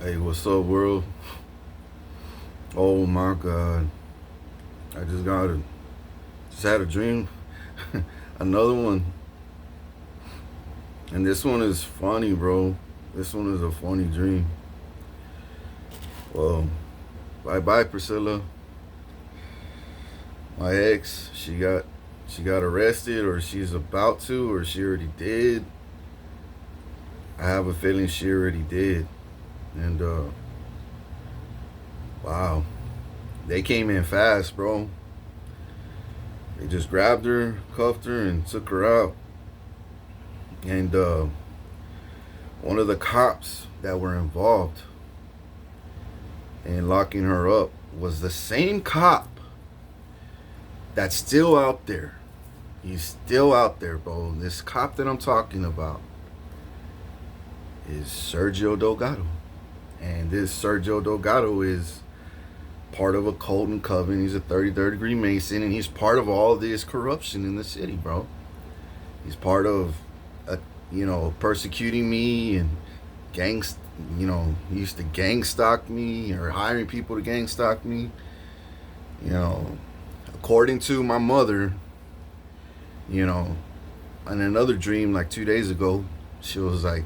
Hey, what's up, world? Oh my God, I just had a dream, another one, and this one is funny, bro. This one is a funny dream. Well, bye bye, Priscilla. My ex, she got arrested, or she's about to, or she already did. I have a feeling she already did, and wow, they came in fast, bro. They just grabbed her, cuffed her, and took her out. And one of the cops that were involved in locking her up was the same cop that's still out there. He's still out there, bro. This cop that I'm talking about is Sergio Delgado. And this Sergio Delgado is part of a cult and coven. He's a 33rd degree Mason, and he's part of all this corruption in the city, bro. He's part of, persecuting me and gangs. He used to gang stalk me or hiring people to gang stalk me. You know, according to my mother, in another dream like 2 days ago, she was like,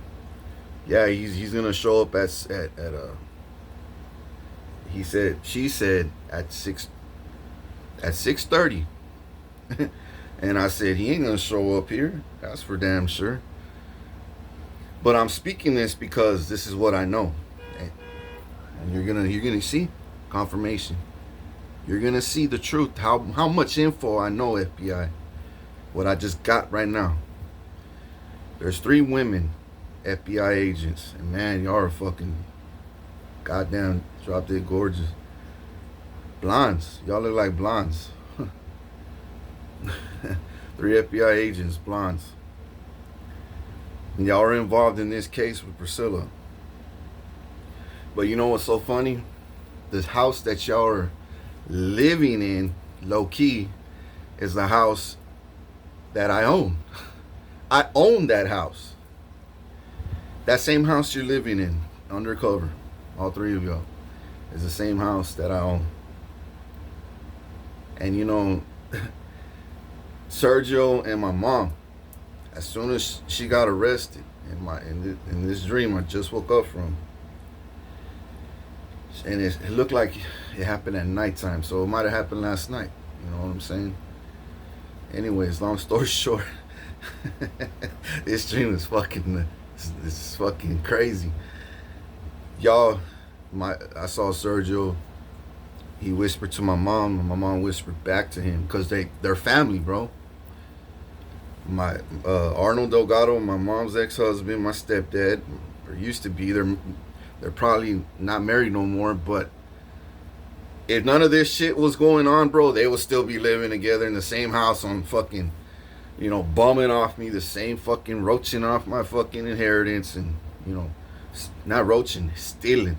"Yeah, he's gonna show up at she said at 6:30," and I said he ain't gonna show up here. That's for damn sure. But I'm speaking this because this is what I know, and you're gonna see confirmation. You're gonna see the truth. How much info I know, FBI. What I just got right now. There's 3 women, FBI agents, and man, y'all are fucking goddamn drop dead gorgeous. Blondes. Y'all look like blondes. 3 FBI agents, blondes. And y'all are involved in this case with Priscilla. But you know what's so funny? This house that y'all are living in, low key, is the house that I own. I own that house. That same house you're living in, undercover, all 3 of y'all, is the same house that I own. And Sergio and my mom, as soon as she got arrested in this dream I just woke up from, and it looked like it happened at nighttime, so it might have happened last night. You know what I'm saying? Anyways, long story short, this dream is it's fucking crazy, y'all. I saw Sergio. He whispered to my mom, and my mom whispered back to him because they're family, bro. My Arnold Delgado, my mom's ex-husband, my stepdad, or used to be. They're probably not married no more, but if none of this shit was going on, bro, they would still be living together in the same house on fucking, bumming off me, the same fucking roaching off my fucking inheritance, and not roaching, stealing,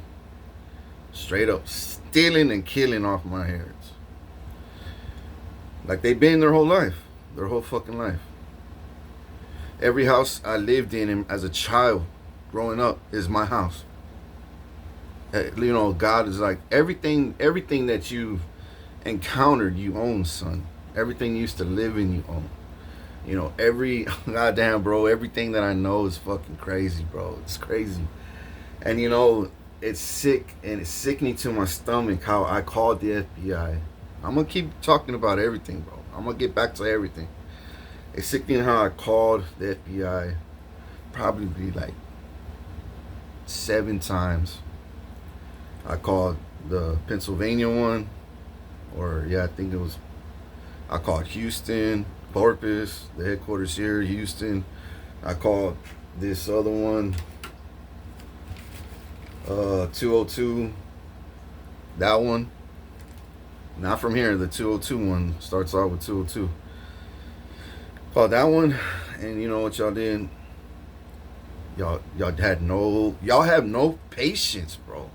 straight up stealing and killing off my inheritance, like they've been their whole life, their whole fucking life. Every house I lived in as a child, growing up, is my house. God is like everything that you've encountered, you own, son. Everything you used to live in, you own. Every goddamn, bro, everything that I know is fucking crazy, bro. It's crazy. And it's sick, and it's sickening to my stomach how I called the FBI. I'm gonna keep talking about everything, bro. I'm gonna get back to everything. It's sickening how I called the FBI probably like 7 times. I called the Pennsylvania one, or yeah, I think it was. I called Houston, Corpus, the headquarters here, Houston. I called this other one, 202. That one, not from here. The 202 one starts off with 202. Called that one, and you know what y'all did? Y'all have no patience, bro.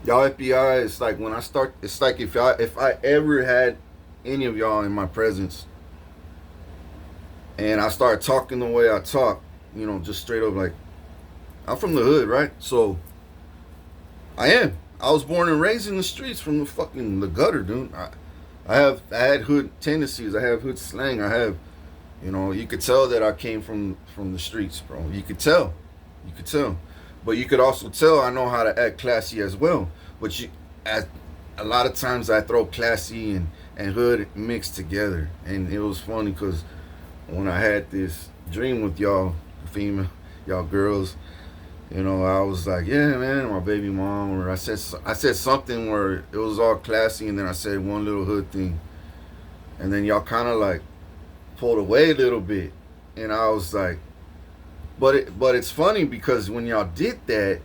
Y'all FBI, it's like when I start, it's like if I ever had any of y'all in my presence, and I start talking the way I talk, just straight up like, I'm from the hood, right? So I am. I was born and raised in the streets from the gutter, dude. I had hood tendencies. I have hood slang. I have, you could tell that I came from the streets, bro. You could tell, but you could also tell I know how to act classy as well. But at a lot of times I throw classy and hood mixed together, and it was funny because when I had this dream with y'all, female, y'all girls, I was like, yeah, man, my baby mom, or I said something where it was all classy, and then I said one little hood thing, and then y'all kind of like pulled away a little bit, and I was like, but it's funny because when y'all did that,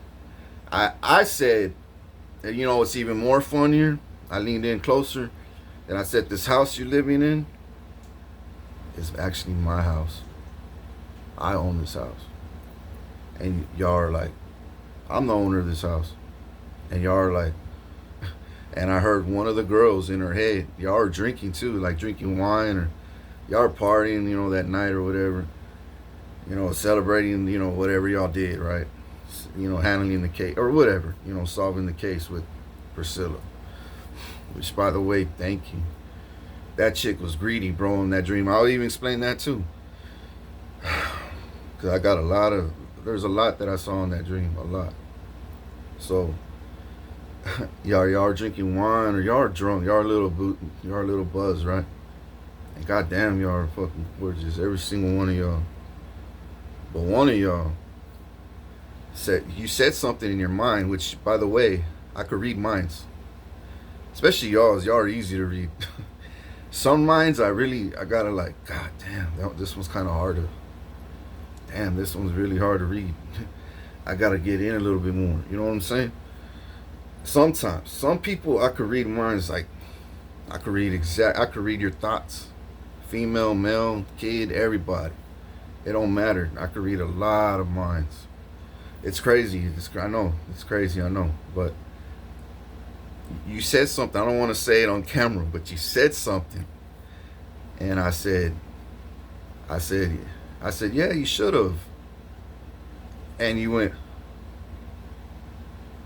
I said, it's even more funnier. I leaned in closer, and I said, this house you're living in is actually my house. I own this house. And y'all are like, I'm the owner of this house. And y'all are like, and I heard one of the girls in her head, y'all are drinking too, like drinking wine, or y'all are partying, that night or whatever, celebrating, whatever y'all did, right? Handling the case or whatever, solving the case with Priscilla. Which, by the way, thank you. That chick was greedy, bro, in that dream. I'll even explain that too. Because there's a lot that I saw in that dream, a lot. So, y'all are drinking wine, or y'all are drunk, y'all are a little buzzed, right? And goddamn, y'all are fucking gorgeous, every single one of y'all. But one of y'all said something in your mind, which, by the way, I could read minds. Especially y'all's. Y'all are easy to read. Some minds I gotta like, god damn, this one's kind of hard to, damn, this one's really hard to read. I gotta get in a little bit more. You know what I'm saying? Sometimes, some people I could read minds like, I could read your thoughts. Female, male, kid, everybody. It don't matter. I could read a lot of minds. It's crazy. I know. It's crazy, I know. But you said something. I don't want to say it on camera, but you said something. And I said, yeah, you should have. And you went,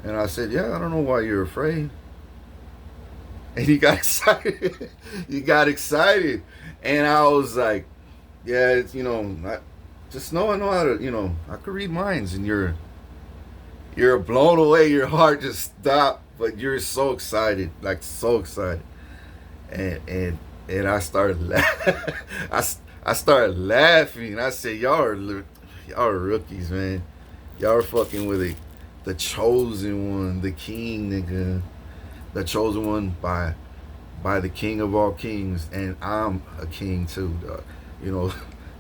and I said, yeah, I don't know why you're afraid. And you got excited. You got excited. And I was like, yeah, it's, I know how to, I could read minds, and you're blown away. Your heart just stopped, but you're so excited, like so excited. And I started laughing. I started laughing. I said, y'all are rookies, man. Y'all are fucking with the chosen one, the king, nigga. The chosen one by the king of all kings, and I'm a king too, dog.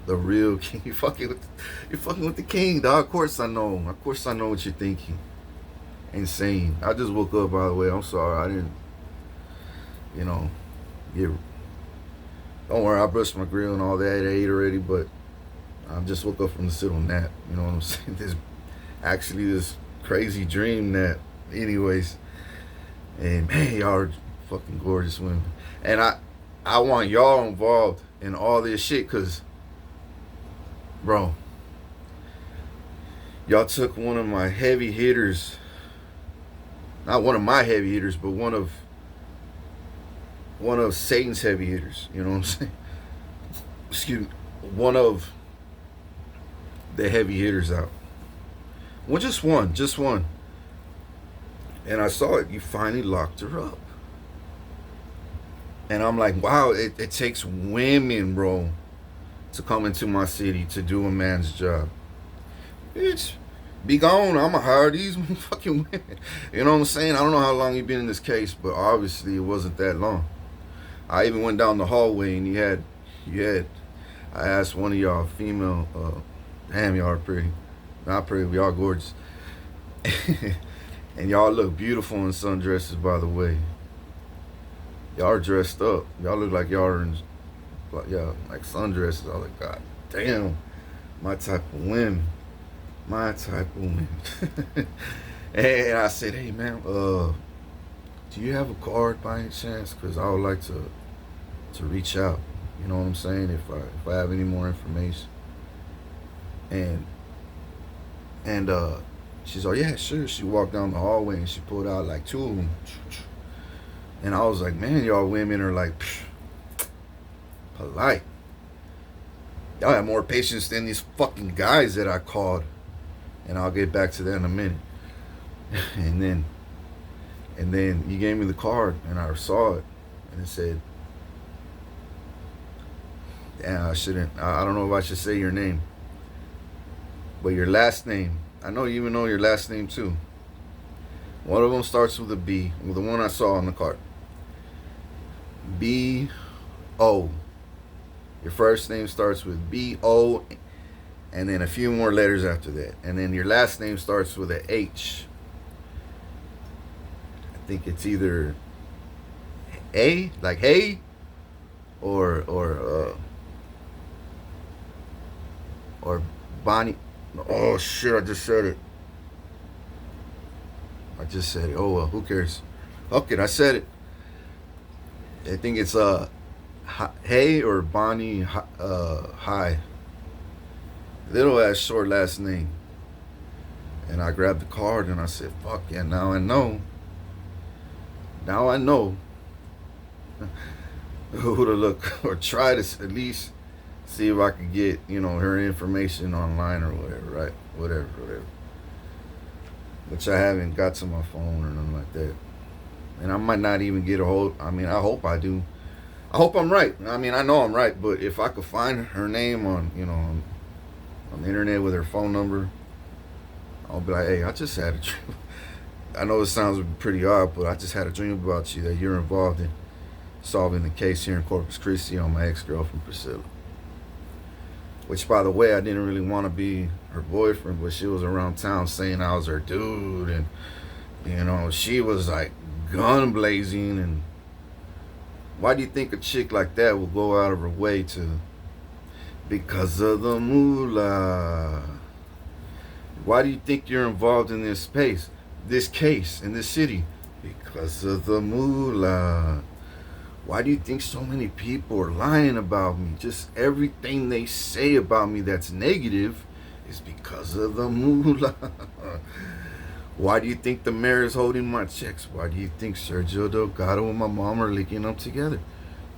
The real king. You're fucking with the king, dog. Of course I know. Of course I know what you're thinking. Insane. I just woke up, by the way. I'm sorry. I didn't, get. Don't worry. I brushed my grill and all that. I ate already, but I just woke up from the sit on nap. You know what I'm saying? This crazy dream nap. Anyways, and man, y'all are fucking gorgeous women, and I want y'all involved in all this shit, cause, bro, y'all took one of my heavy hitters. Not one of my heavy hitters, but one of Satan's heavy hitters. You know what I'm saying? Excuse me. One of the heavy hitters out. Well, just one. And I saw it. You finally locked her up. And I'm like, wow, it takes women, bro, to come into my city to do a man's job. Bitch, be gone. I'ma hire these fucking women. You know what I'm saying? I don't know how long you've been in this case, but obviously it wasn't that long. I even went down the hallway and I asked one of y'all female, damn, y'all are pretty. Not pretty, y'all gorgeous. And y'all look beautiful in sundresses, by the way. Y'all are dressed up. Y'all look like y'all are in, like sundresses. I was like, god damn, my type of women. And I said, hey man, do you have a card by any chance? Because I would like to reach out. You know what I'm saying? If I have any more information. And And she's like, yeah, sure. She walked down the hallway and she pulled out like two of them. And I was like, man, y'all women are like polite. Y'all have more patience than these fucking guys that I called. And I'll get back to that in a minute. and then you gave me the card and I saw it and it said, damn, I shouldn't, I don't know if I should say your name, but your last name, I know you even know your last name too. One of them starts with a B, with the one I saw on the card. B-O. Your first name starts with B-O, and then a few more letters after that. And then your last name starts with a H. I think it's either A, like hey, or Bonnie. Oh shit! I just said it. Oh well, who cares? Fuck it, I said it. I think it's Hey or Bonnie Hi. Little ass short last name. And I grabbed the card and I said, fuck yeah, now I know. Now I know who to look or try to at least see if I could get, her information online or whatever, right? Whatever. Which I haven't got to my phone or nothing like that. And I might not even get a hold. I mean, I hope I do. I hope I'm right. I mean, I know I'm right, but if I could find her name on, on the internet with her phone number, I'll be like, hey, I just had a dream. I know it sounds pretty odd, but I just had a dream about you that you're involved in solving the case here in Corpus Christi on my ex-girlfriend Priscilla. Which, by the way, I didn't really want to be her boyfriend, but she was around town saying I was her dude, and she was like gun blazing. And why do you think a chick like that will go out of her way to? Because of the moolah. Why do you think you're involved in this case, in this city? Because of the moolah. Why do you think so many people are lying about me? Just everything they say about me that's negative is because of the moolah. Why do you think the mayor is holding my checks? Why do you think Sergio Delgado and my mom are linking up together?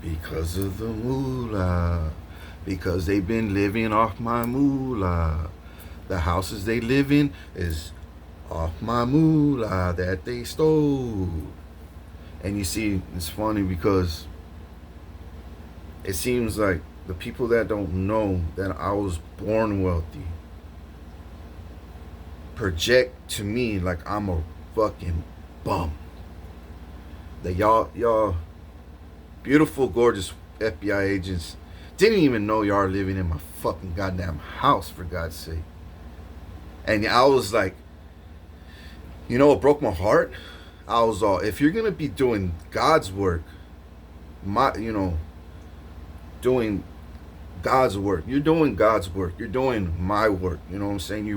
Because of the moolah. Because they've been living off my moolah. The houses they live in is off my moolah that they stole. And you see, it's funny because it seems like the people that don't know that I was born wealthy project to me like I'm a fucking bum. That y'all beautiful, gorgeous FBI agents didn't even know y'all are living in my fucking goddamn house, for God's sake. And I was like, it broke my heart. I was all, if you're gonna be doing God's work, doing God's work, you're doing God's work, you're doing my work. You know what I'm saying?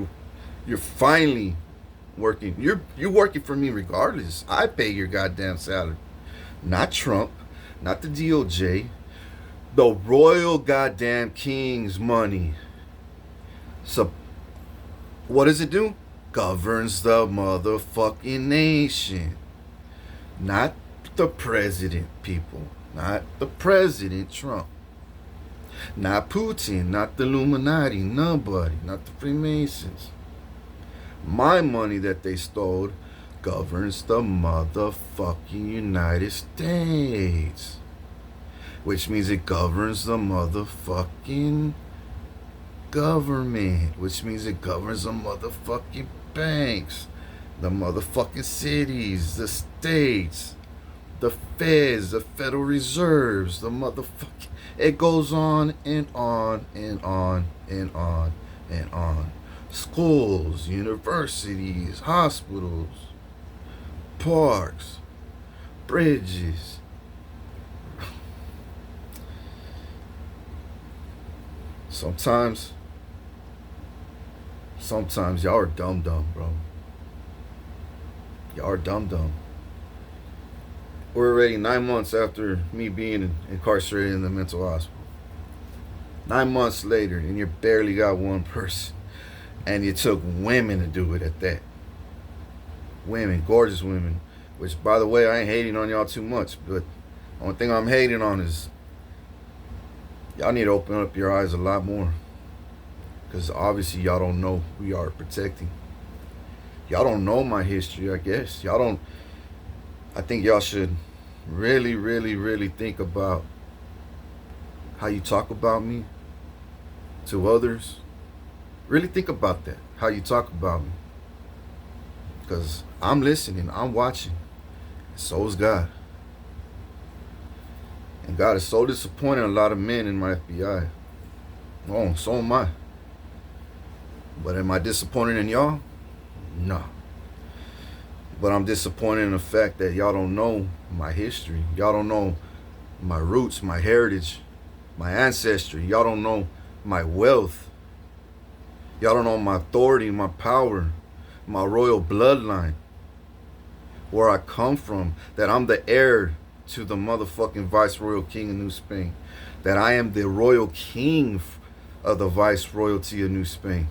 You're finally working. You're working for me regardless. I pay your goddamn salary, not Trump, not the DOJ, the royal goddamn king's money. So, what does it do? Governs the motherfucking nation. Not the president, people. Not the president, Trump. Not Putin, not the Illuminati, nobody, not the Freemasons. My money that they stole governs the motherfucking United States. Which means it governs the motherfucking government, which means it governs the motherfucking banks, the motherfucking cities, the states, the feds, the Federal Reserves, the motherfucking... It goes on and on and on and on and on. Schools, universities, hospitals, parks, bridges. Sometimes y'all are dumb, bro. Y'all are dumb. We're already 9 months after me being incarcerated in the mental hospital. 9 months later, and you barely got one person. And it took women to do it at that. Women, gorgeous women. Which, by the way, I ain't hating on y'all too much. But the only thing I'm hating on is y'all need to open up your eyes a lot more. Because obviously y'all don't know who y'all are protecting. Y'all don't know my history, I guess. Y'all don't. I think y'all should really, really, really think about how you talk about me to others. Really think about that, how you talk about me. Because I'm listening, I'm watching. So is God. And God is so disappointed in a lot of men in my FBI. Oh, so am I. But am I disappointed in y'all? No. But I'm disappointed in the fact that y'all don't know my history. Y'all don't know my roots, my heritage, my ancestry. Y'all don't know my wealth. Y'all don't know my authority, my power, my royal bloodline, where I come from, that I'm the heir to the motherfucking Viceroyal King of New Spain, that I am the royal king of the Viceroyalty of New Spain,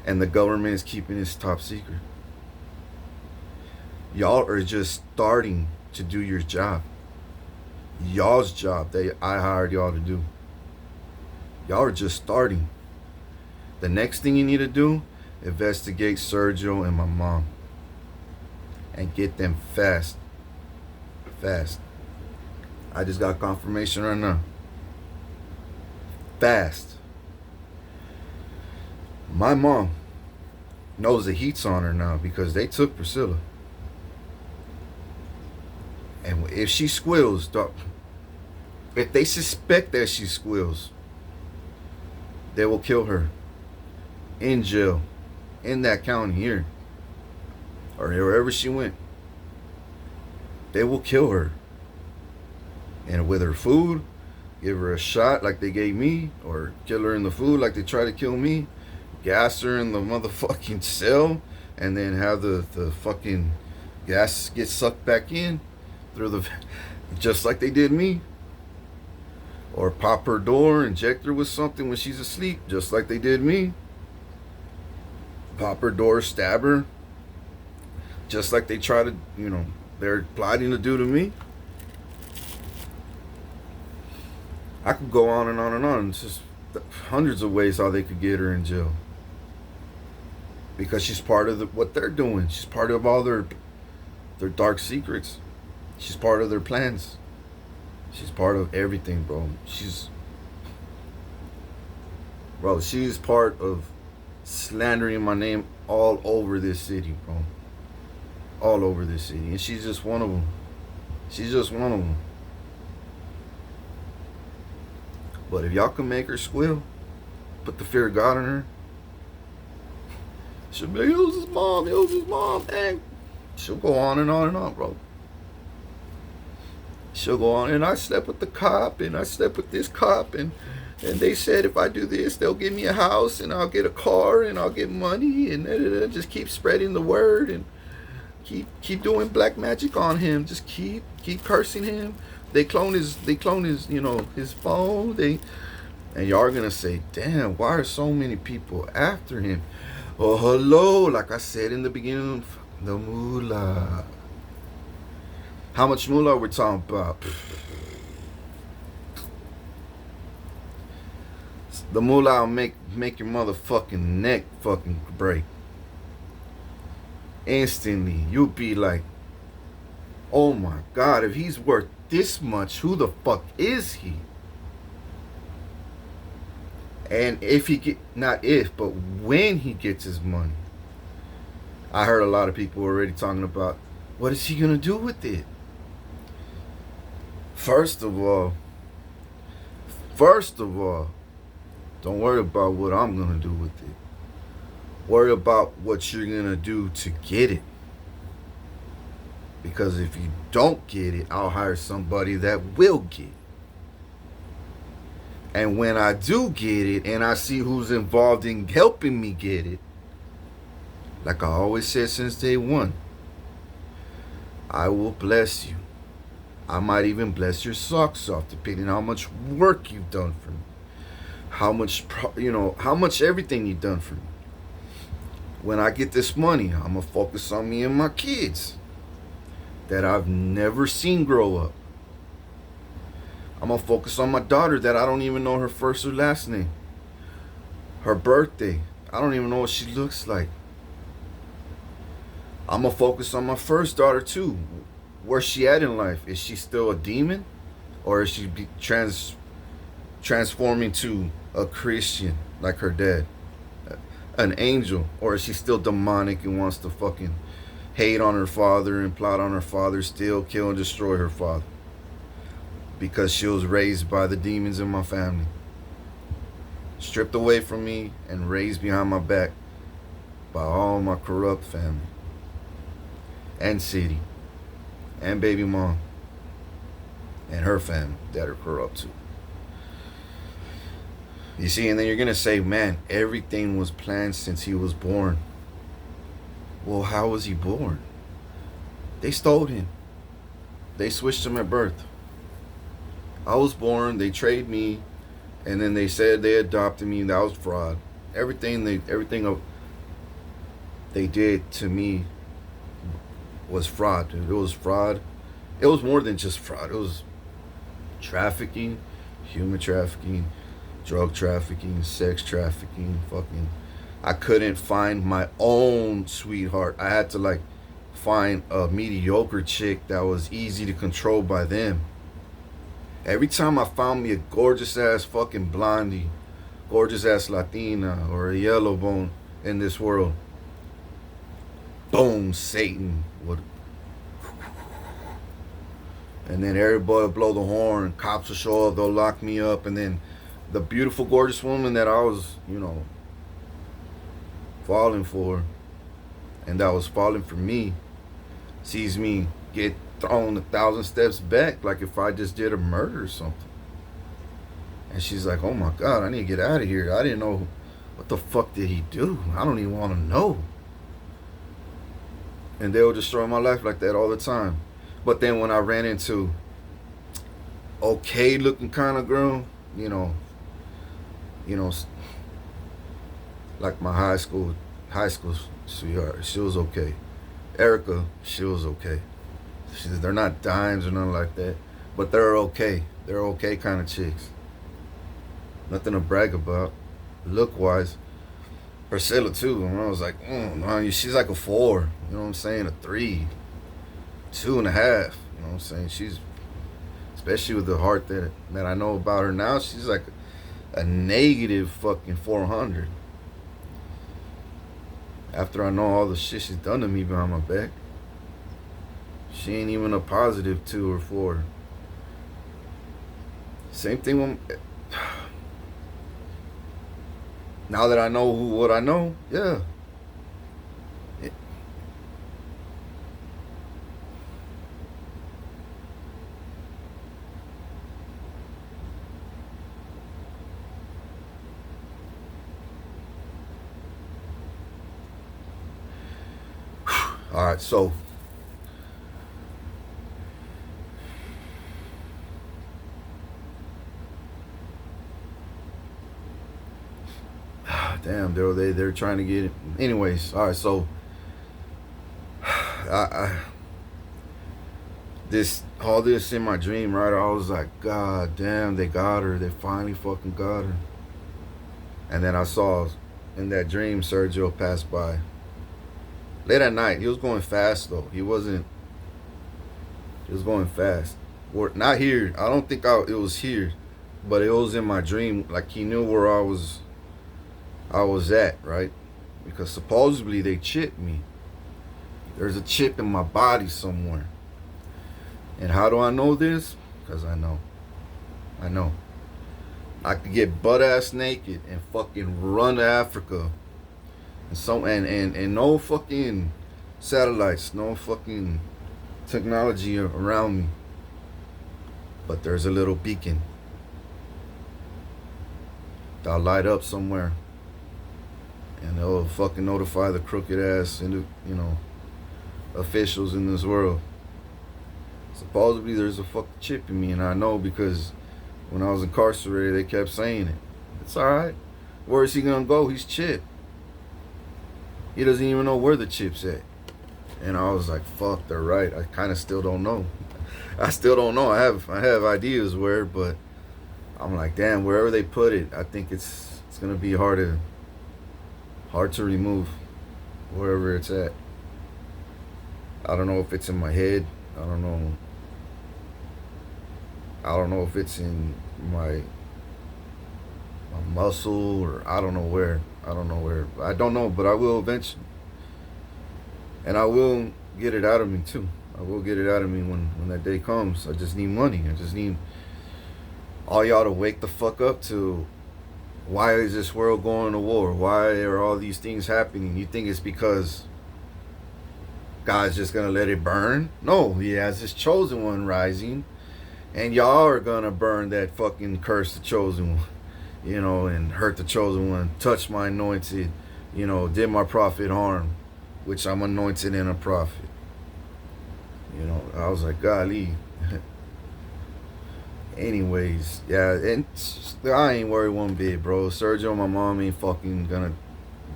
and the government is keeping this top secret. Y'all are just starting to do your job. Y'all's job that I hired y'all to do. Y'all are just starting. The next thing you need to do, investigate Sergio and my mom. And get them fast. Fast. I just got confirmation right now. Fast. My mom knows the heat's on her now because they took Priscilla. And if she squeals, if they suspect that she squeals, they will kill her in jail, in that county here, or wherever she went. They will kill her. And with her food, give her a shot like they gave me, or kill her in the food like they tried to kill me, gas her in the motherfucking cell, and then have the fucking gas get sucked back in through the, just like they did me. Or pop her door, inject her with something when she's asleep, just like they did me. Pop her door, stab her, just like they try to, they're plotting to do to me. I could go on and on and on. It's just hundreds of ways how they could get her in jail. Because she's part of what they're doing. She's part of all their dark secrets. She's part of their plans. She's part of everything, bro. She's part of slandering my name all over this city, bro. All over this city. And she's just one of them. She's just one of them. But if y'all can make her squeal, put the fear of God in her, she'll be like, it was his mom, and she'll go on and on and on, bro. She'll go on, and I slept with the cop, and I slept with this cop, and they said if I do this, they'll give me a house, and I'll get a car, and I'll get money, and just keep spreading the word, and keep doing black magic on him. Just keep cursing him. They clone his his phone. And y'all are gonna say, damn, why are so many people after him? Oh, hello, like I said in the beginning, the moolah. How much moolah we're talking about? The moolah will make your motherfucking neck fucking break. Instantly, you'll be like, oh my God, if he's worth this much, who the fuck is he? And if he get, not if, but when he gets his money, I heard a lot of people already talking about, what is he gonna do with it? First of all, don't worry about what I'm gonna do with it. Worry about what you're gonna do to get it. Because if you don't get it, I'll hire somebody that will get it. And when I do get it, and I see who's involved in helping me get it, like I always said since day one, I will bless you. I might even bless your socks off, depending on how much work you've done for me. How much everything you've done for me. When I get this money, I'm going to focus on me and my kids that I've never seen grow up. I'm going to focus on my daughter that I don't even know her first or last name. Her birthday, I don't even know what she looks like. I'm going to focus on my first daughter too. Where's she at in life? Is she still a demon? Or is she transforming to a Christian like her dad? An angel? Or is she still demonic and wants to fucking hate on her father and plot on her father, steal, kill, and destroy her father? Because she was raised by the demons in my family. Stripped away from me and raised behind my back by all my corrupt family. And city. And baby mom. And her family that are corrupt too. You see, and then you're going to say, man, everything was planned since he was born. Well, how was he born? They stole him. They switched him at birth. I was born, they traded me, and then they said they adopted me, and that was fraud. Everything they did to me was fraud, dude. It was fraud. It was more than just fraud. It was trafficking, human trafficking, drug trafficking, sex trafficking, fucking. I couldn't find my own sweetheart. I had to find a mediocre chick that was easy to control by them. Every time I found me a gorgeous ass fucking blondie, gorgeous ass Latina, or a yellow bone in this world, boom, Satan would. And then everybody would blow the horn, cops would show up, they'll lock me up, and then the beautiful, gorgeous woman that I was, falling for, and that was falling for me, sees me get thrown 1,000 steps back, like if I just did a murder or something. And she's like, oh my God, I need to get out of here. I didn't know, what the fuck did he do? I don't even want to know. And they would destroy my life like that all the time. But then when I ran into okay looking kind of girl, like my high school sweetheart, she was okay. Erica, she was okay. They're not dimes or nothing like that, but they're okay. They're okay kind of chicks. Nothing to brag about, look-wise. Priscilla too. And I was like, she's like a 4. You know what I'm saying? A 3, 2.5. You know what I'm saying? She's, especially with the heart that I know about her now, she's like a negative fucking 400. After I know all the shit she's done to me behind my back. She ain't even a positive 2 or 4. Same thing with... Now that I know what I know, yeah. All right, so damn, they're trying to get it. Anyways, all right, so all this in my dream, right? I was like, God damn, they got her. They finally fucking got her. And then I saw in that dream Sergio pass by late at night. He was going fast though. He was going fast. Or not here. I don't think it was here, but it was in my dream. Like he knew where I was at, right? Because supposedly they chipped me. There's a chip in my body somewhere. And how do I know this? Because I know. I could get butt ass naked and fucking run to Africa. And no fucking satellites, no fucking technology around me. But there's a little beacon that'll light up somewhere. And they'll fucking notify the crooked ass officials in this world. Supposedly there's a fucking chip in me, and I know because when I was incarcerated they kept saying it. It's alright. Where is he gonna go? He's chipped. He doesn't even know where the chip's at. And I was like, fuck, they're right. I kind of still don't know. I still don't know. I have ideas where, but I'm like, damn, wherever they put it, I think it's gonna be hard to remove wherever it's at. I don't know if it's in my head. I don't know. I don't know if it's in my muscle, or I don't know where. I don't know where. I don't know, but I will eventually. And I will get it out of me too. I will get it out of me when that day comes. I just need money. I just need all y'all to wake the fuck up to, why is this world going to war? Why are all these things happening? You think it's because God's just gonna let it burn? No, he has his chosen one rising, and y'all are gonna burn that fucking curse the chosen one, and hurt the chosen one, touch my anointed, did my prophet harm, which I'm anointed and a prophet. I was like, golly. Anyways, yeah, and I ain't worried one bit, bro. Sergio and my mom ain't fucking gonna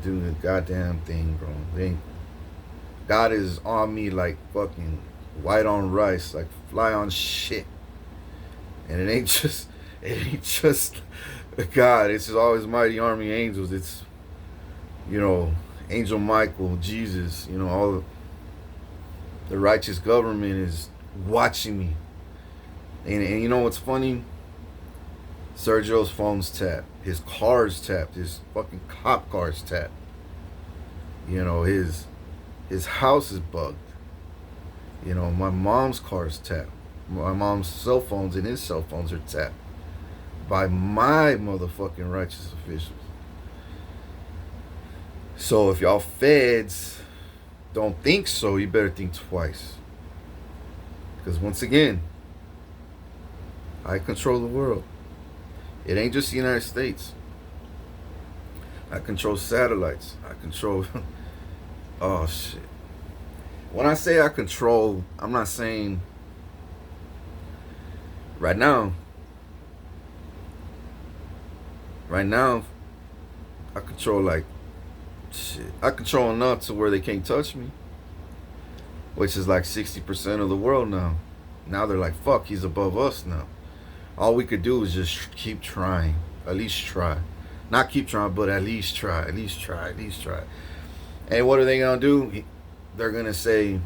do the goddamn thing, bro. God is on me like fucking white on rice, like fly on shit. And it ain't just God. It's just always mighty army angels. It's Angel Michael, Jesus. All the righteous government is watching me. And you know what's funny? Sergio's phone's tapped. His car's tapped. His fucking cop car's tapped. His house is bugged. My mom's car's tapped. My mom's cell phones and his cell phones are tapped by my motherfucking righteous officials. So if y'all feds don't think so, you better think twice. Because once again, I control the world. It ain't just the United States. I control satellites. I control... Oh, shit. When I say I control, I'm not saying... Right now, I control like... Shit. I control enough to where they can't touch me. Which is like 60% of the world now. Now they're like, fuck, he's above us now. All we could do is just keep trying. At least try. Not keep trying, but at least try. At least try. At least try. And what are they going to do? They're going to say,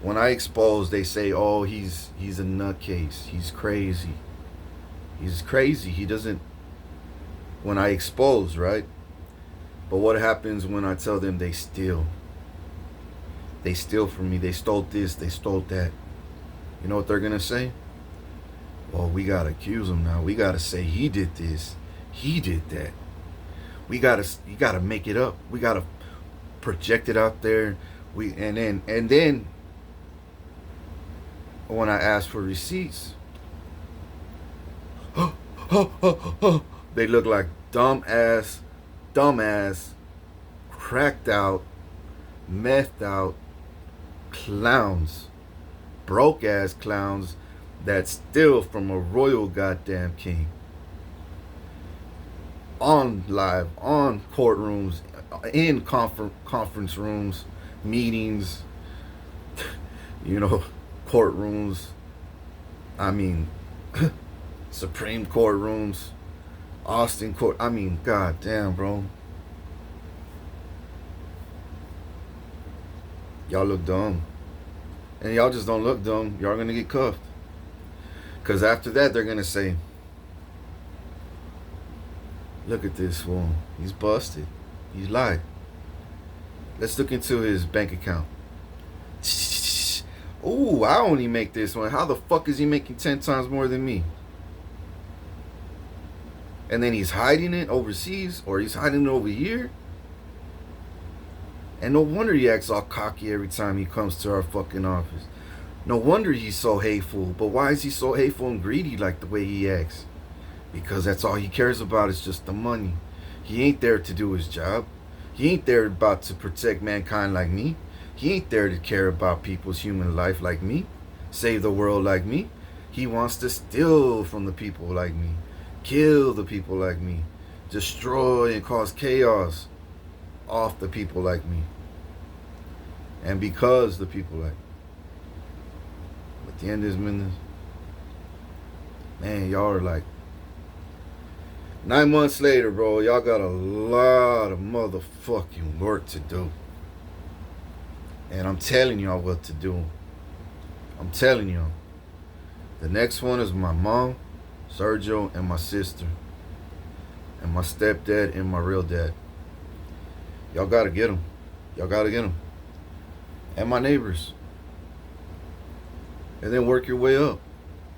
when I expose, they say, oh, he's a nutcase. He's crazy. He's crazy. He doesn't... When I expose, right? But what happens when I tell them they steal? They steal from me. They stole this. They stole that. You know what they're going to say? Well, we got to accuse him now. We got to say he did this. He did that. You got to make it up. We got to project it out there. And then when I ask for receipts, they look like dumbass, cracked out, methed out clowns, broke ass clowns that steal from a royal goddamn king. On live, on courtrooms, in conference rooms, meetings, courtrooms. I mean, Supreme Court rooms, Austin Court. I mean, goddamn, bro. Y'all look dumb. And y'all just don't look dumb. Y'all gonna get cuffed. Because after that, they're gonna say, look at this fool. He's busted. He's lied. Let's look into his bank account. Ooh, I only make this one. How the fuck is he making 10 times more than me? And then he's hiding it overseas, or he's hiding it over here. And no wonder he acts all cocky every time he comes to our fucking office. No wonder he's so hateful. But why is he so hateful and greedy like the way he acts? Because that's all he cares about is just the money. He ain't there to do his job. He ain't there about to protect mankind like me. He ain't there to care about people's human life like me. Save the world like me. He wants to steal from the people like me. Kill the people like me. Destroy and cause chaos. off the people like me. And because the people like me. At the end of this business, man, y'all are like 9 months later, bro, y'all got a lot of motherfucking work to do. And I'm telling y'all what to do. I'm telling y'all. The next one is my mom, Sergio, and my sister. And my stepdad and my real dad. Y'all gotta get them. Y'all gotta get them. And my neighbors. And then work your way up.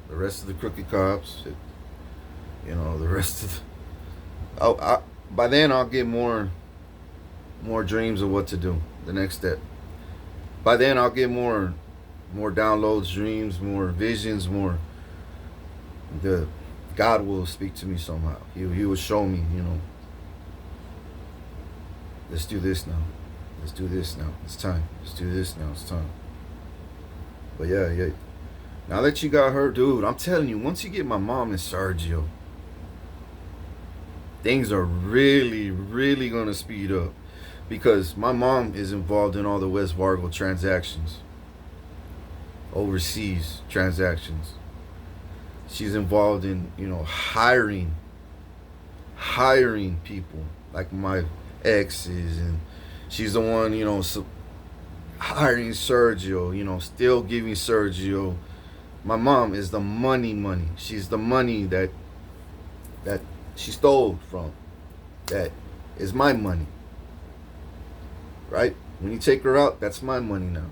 The rest of the crooked cops. The rest of by then I'll get more dreams of what to do. The next step. By then I'll get more downloads, dreams, more visions, more. God will speak to me somehow. He will show me, let's do this now. Let's do this now. It's time. Let's do this now. It's time. But yeah. Now that you got her, dude, I'm telling you, once you get my mom and Sergio, things are really, really going to speed up. Because my mom is involved in all the West Fargo transactions. Overseas transactions. She's involved in, hiring people like my exes. And she's the one, hiring Sergio, still giving Sergio. My mom is the money. She's the money that she stole from. That is my money. Right? When you take her out, that's my money now.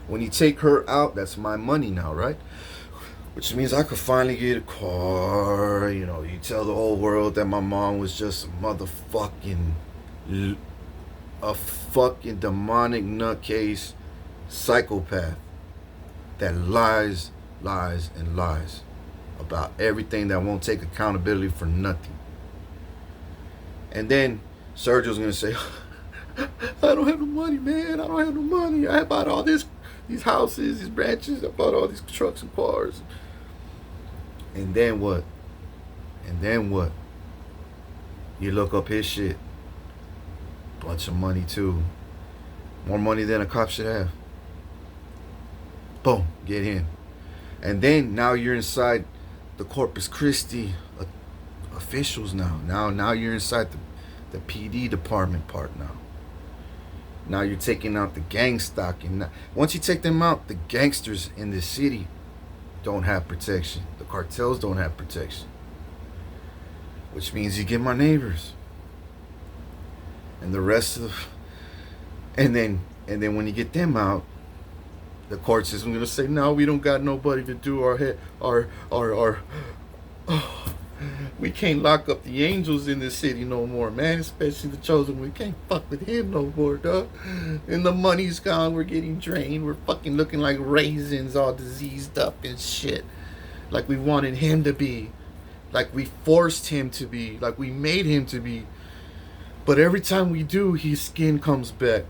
When you take her out, that's my money now, right? Which means I could finally get a car. You tell the whole world that my mom was just a fucking demonic nutcase psychopath that lies about everything, that won't take accountability for nothing. And then Sergio's gonna say, I don't have no money, man. I don't have no money. I bought all these houses, these ranches. I bought all these trucks and cars. And then what? You look up his shit. Bunch of money too. More money than a cop should have. Boom, get him. And then now you're inside the Corpus Christi officials now. Now you're inside the PD department part now. Now you're taking out the gang stock. And once you take them out, the gangsters in the city don't have protection. The cartels don't have protection. Which means you get my neighbors. And the rest of... And then when you get them out, the court system is going to say, no, we don't got nobody to do our we can't lock up the angels in this city no more, man. Especially the chosen. We can't fuck with him no more, dog. And the money's gone. We're getting drained. We're fucking looking like raisins, all diseased up and shit. Like we wanted him to be. Like we forced him to be. Like we made him to be. But every time we do, his skin comes back.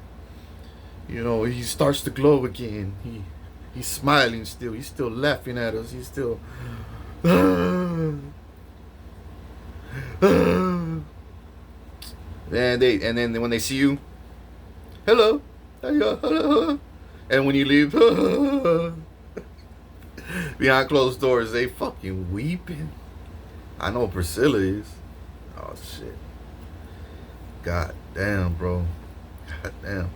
He starts to glow again. He's smiling still. He's still laughing at us. He's still... And then when they see you, hello, hello, and when you leave, behind closed doors, they fucking weeping. I know Priscilla is. Oh shit. God damn, bro. God damn.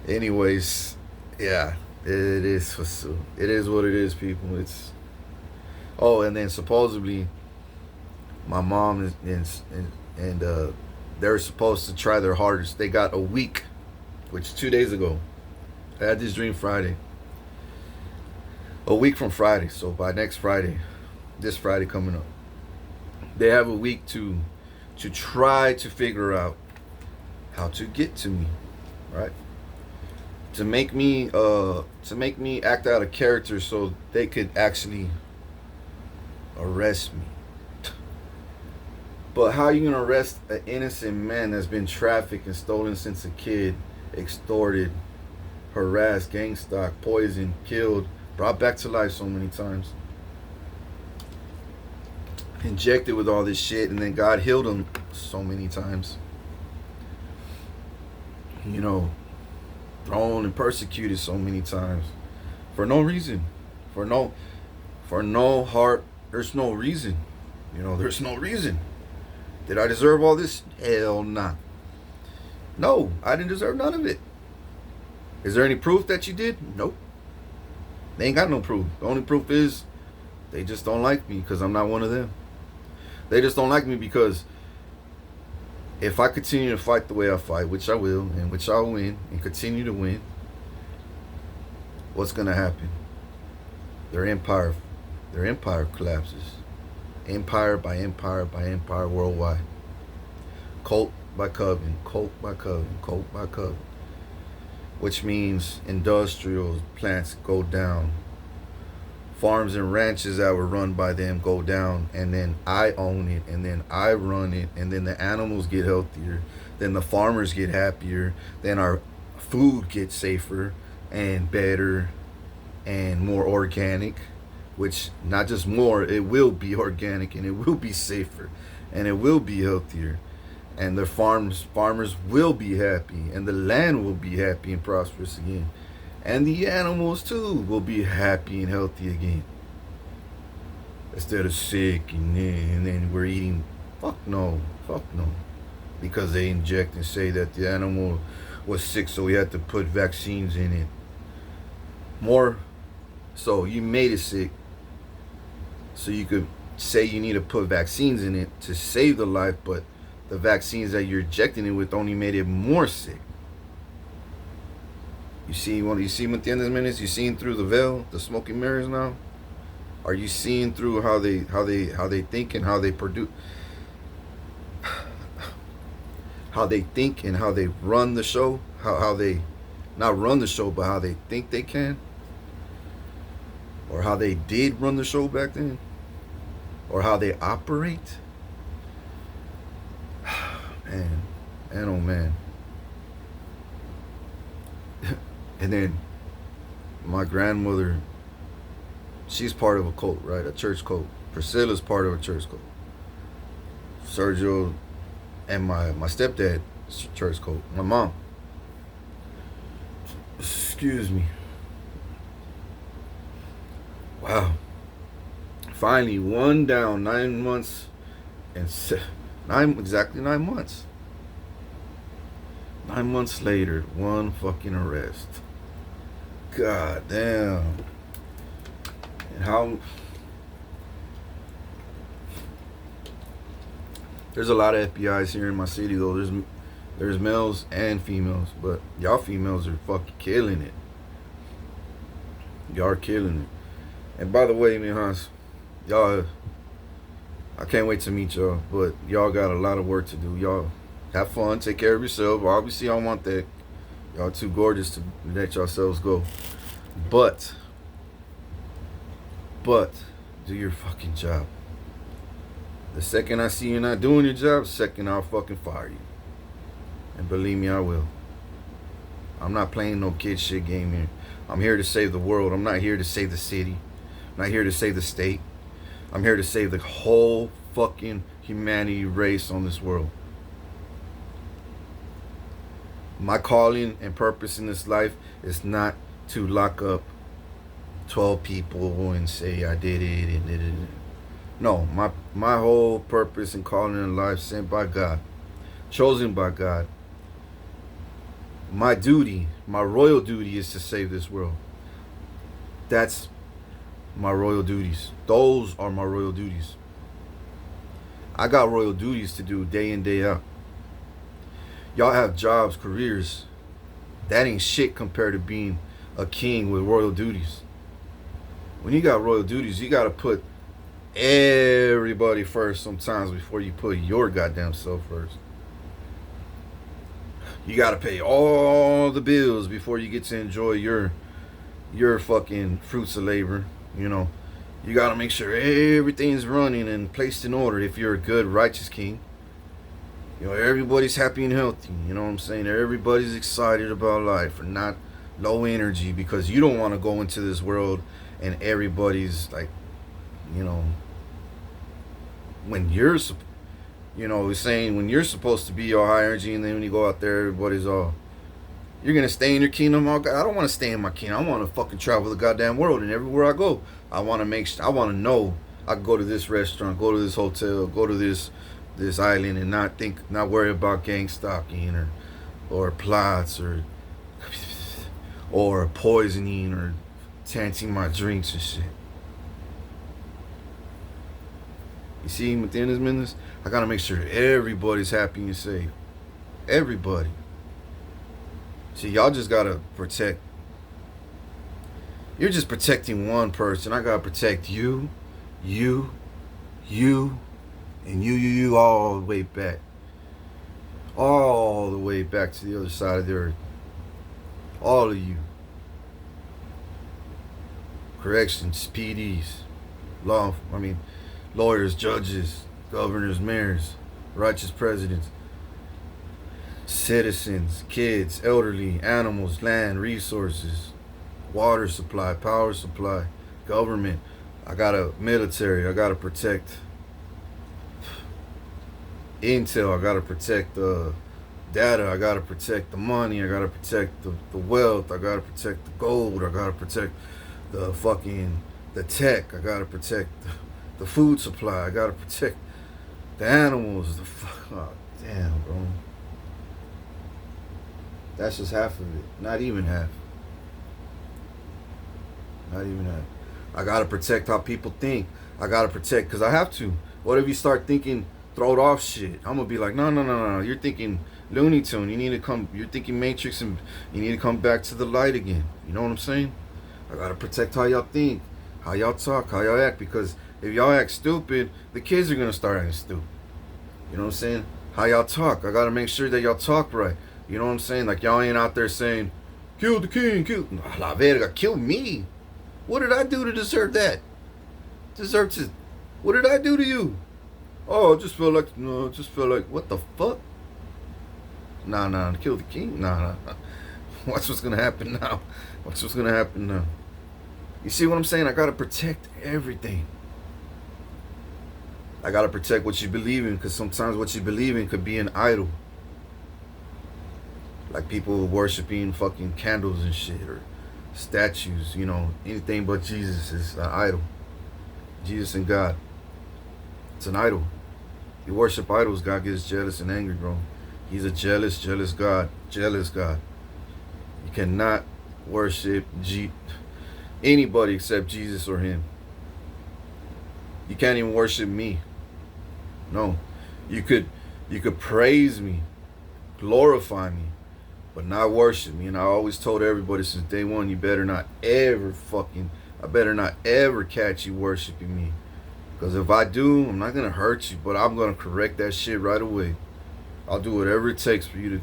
Anyways, yeah, it is for sure. It is what it is, people. It's... Oh, and then supposedly my mom and they're supposed to try their hardest. They got a week, which 2 days ago. I had this dream Friday. A week from Friday. So by next Friday, this Friday coming up, they have a week to try to figure out how to get to me, right? To make me act out a character so they could actually arrest me. But how are you gonna arrest an innocent man that's been trafficked and stolen since a kid, extorted, harassed, gang stalked, poisoned, killed, brought back to life so many times, injected with all this shit, and then God healed him so many times? you know, thrown and persecuted so many times for no reason, for no heart. There's no reason. There's no reason. Did I deserve all this? Hell nah. No, I didn't deserve none of it. Is there any proof that you did? Nope. They ain't got no proof. The only proof is they just don't like me because I'm not one of them. They just don't like me because if I continue to fight the way I fight, which I will, and which I'll win, and continue to win, what's gonna happen? Their empire collapses. Empire by empire by empire worldwide. Cult by coven, cult by coven, cult by coven. Which means industrial plants go down. Farms and ranches that were run by them go down, and then I own it, and then I run it, and then the animals get healthier, then the farmers get happier, then our food gets safer and better and more organic, which not just more, it will be organic and it will be safer and it will be healthier, and the farmers will be happy, and the land will be happy and prosperous again, and the animals too will be happy and healthy again, instead of sick and then we're eating. Fuck no, because they inject and say that the animal was sick, so we had to put vaccines in it. So you made it sick, so you could say you need to put vaccines in it to save the life, but the vaccines that you're injecting it with only made it more sick. You see them at the end of the minutes? You seeing through the veil, the smoke and mirrors now? Are you seeing through how they think and how they produce, how they think and how they run the show? How they not run the show, but how they think they can, or how they did run the show back then, or how they operate. Man, oh man. And then my grandmother, she's part of a cult, right? A church cult. Priscilla's part of a church cult. Sergio and my stepdad, church cult. My mom. Excuse me. Wow. Finally, one down, 9 months and exactly 9 months. 9 months later, one fucking arrest. God damn. And how there's a lot of FBI's here in my city though. There's males and females, but y'all females are fucking killing it. Y'all are killing it. And by the way, mijas, y'all, I can't wait to meet y'all, but y'all got a lot of work to do. Y'all have fun, take care of yourself. Obviously, I want that. Y'all too gorgeous to let yourselves go. But do your fucking job. The second I see you not doing your job, second I'll fucking fire you. And believe me, I will. I'm not playing no kid shit game here. I'm here to save the world. I'm not here to save the city. I'm not here to save the state. I'm here to save the whole fucking humanity race on this world. My calling and purpose in this life is not to lock up 12 people and say I did it and did it. No, my whole purpose and calling in life, sent by God, chosen by God. My duty, my royal duty, is to save this world. That's my royal duties. Those are my royal duties. I got royal duties to do day in, day out. Y'all have jobs, careers. That ain't shit compared to being a king with royal duties. When you got royal duties, you gotta put everybody first sometimes before you put your goddamn self first. You gotta pay all the bills before you get to enjoy your fucking fruits of labor. You gotta make sure everything's running and placed in order if you're a good, righteous king. Everybody's happy and healthy. You know what I'm saying? Everybody's excited about life and not low energy, because you don't want to go into this world and everybody's like, when you're saying when you're supposed to be all high energy, and then when you go out there, everybody's all You're gonna stay in your kingdom. I don't want to stay in my kingdom. I want to fucking travel the goddamn world, and everywhere I go, I want to I want to know I can go to this restaurant, go to this hotel, go to this island, and not worry about gang stalking or plots or poisoning or tainting my drinks and shit. You see, within this business, I gotta make sure everybody's happy and safe. Everybody. See, y'all just gotta protect. You're just protecting one person. I gotta protect you, you, you, and you all the way back. All the way back to the other side of the earth. All of you. Corrections, PDs, lawyers, judges, governors, mayors, righteous presidents, citizens, kids, elderly, animals, land, resources, water supply, power supply, government. I got a military. I got to protect intel. I got to protect the data. I got to protect the money. I got to protect the wealth. I got to protect the gold. I got to protect the tech. I got to protect the food supply. I got to protect the animals. Oh, damn, bro. That's just half of it. Not even half. Not even half. I gotta protect how people think. I gotta protect, because I have to. What if you start thinking throwed off shit? I'm gonna be like, no. You're thinking Looney Tune. You're thinking Matrix, and you need to come back to the light again. You know what I'm saying? I gotta protect how y'all think, how y'all talk, how y'all act, because if y'all act stupid, the kids are gonna start acting stupid. You know what I'm saying? How y'all talk. I gotta make sure that y'all talk right. You know what I'm saying? Like, y'all ain't out there saying, kill the king, kill. La verga, kill me. What did I do to deserve that? What did I do to you? Oh, I just felt like, what the fuck? Nah, kill the king? Nah. Watch what's gonna happen now. Watch what's gonna happen now. You see what I'm saying? I gotta protect everything. I gotta protect what you believe in, because sometimes what you believe in could be an idol. Like people worshiping fucking candles and shit, or statues, anything but Jesus is an idol. Jesus and God. It's an idol. You worship idols, God gets jealous and angry, bro. He's a jealous God. Jealous God. You cannot worship anybody except Jesus or him. You can't even worship me. No. You could praise me, glorify me, but not worship me. And I always told everybody since day one, I better not ever catch you worshiping me. Because if I do, I'm not going to hurt you, but I'm going to correct that shit right away. I'll do whatever it takes for you to,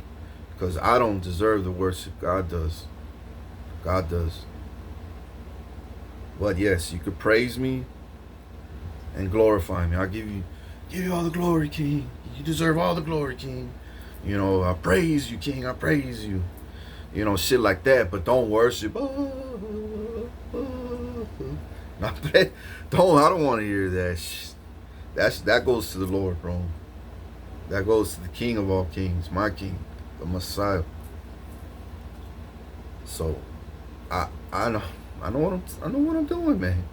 because I don't deserve the worship. God does. God does. But yes, you could praise me and glorify me. I'll give you all the glory, King. You deserve all the glory, King. I praise you, King. I praise you. Shit like that. But don't worship. I don't want to hear that shit. That goes to the Lord, bro. That goes to the King of all kings, my King, the Messiah. So, I know what I'm doing, man.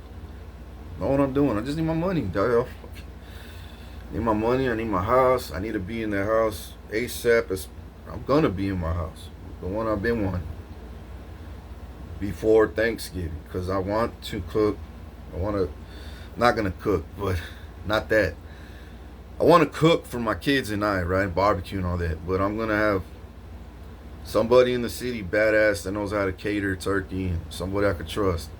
I know what I'm doing. I just need my money, dog. I need my money. I need my house. I need to be in that house ASAP. I'm gonna be in my house, the one I've been wanting, before Thanksgiving, because I want to cook. Not gonna cook, but not that. I want to cook for my kids and I, right? Barbecue and all that. But I'm gonna have somebody in the city, badass, that knows how to cater turkey, and somebody I could trust.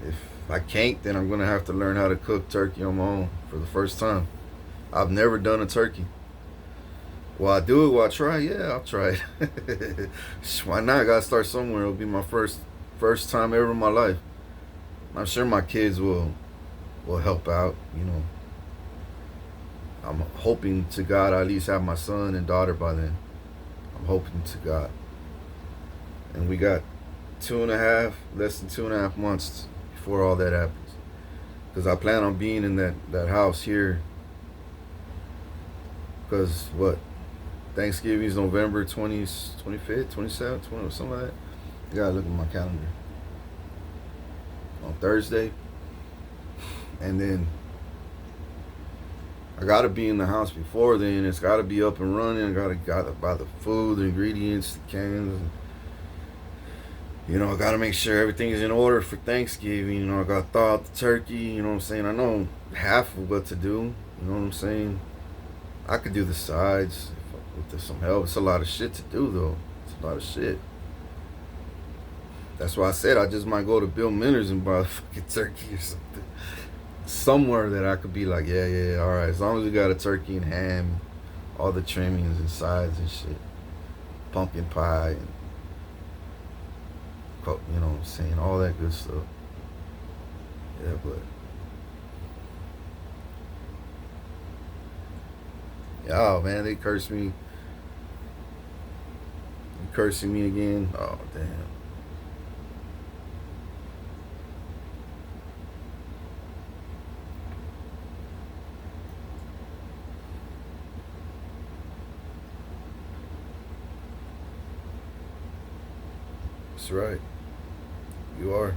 If I can't, then I'm gonna have to learn how to cook turkey on my own for the first time. I've never done a turkey. Will I do it? Will I try? Yeah, I'll try it. Why not? I gotta start somewhere. It'll be my first time ever in my life. I'm sure my kids will help out. I'm hoping to God I at least have my son and daughter by then. I'm hoping to God. And we got less than 2.5 months before all that happens. Because I plan on being in that house here. Because Thanksgiving's November 20th, 25th, 27th, 20, something like that. You gotta look at my calendar. On Thursday. And then I gotta be in the house before then. It's gotta be up and running. I gotta buy the food, the ingredients, the cans. You know, I gotta make sure everything is in order for Thanksgiving. You know, I gotta thaw out the turkey. You know what I'm saying? I know half of what to do. You know what I'm saying? I could do the sides with some help. It's a lot of shit to do, though. It's a lot of shit. That's why I said I just might go to Bill Miller's and buy a fucking turkey or something. Somewhere that I could be like, yeah, all right. As long as we got a turkey and ham, all the trimmings and sides and shit. Pumpkin pie and, you know what I'm saying? All that good stuff. Yeah, but oh man, they cursed me. You cursing me again? Oh damn. That's right. You are.